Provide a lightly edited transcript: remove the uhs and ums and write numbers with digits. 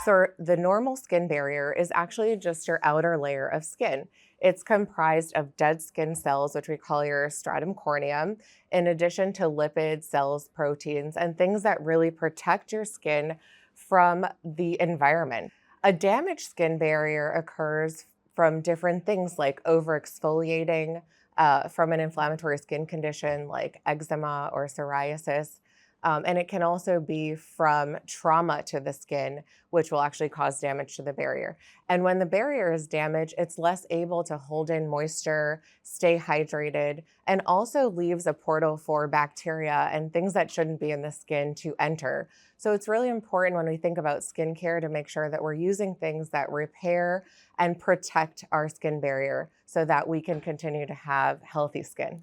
So, the normal skin barrier is actually just your outer layer of skin. It's comprised of dead skin cells, which we call your stratum corneum, in addition to lipids, cells, proteins, and things that really protect your skin from the environment. A damaged skin barrier occurs from different things like over-exfoliating, from an inflammatory skin condition like eczema or psoriasis. And it can also be from trauma to the skin, which will actually cause damage to the barrier. And when the barrier is damaged, it's less able to hold in moisture, stay hydrated, and also leaves a portal for bacteria and things that shouldn't be in the skin to enter. So it's really important when we think about skincare to make sure that we're using things that repair and protect our skin barrier so that we can continue to have healthy skin.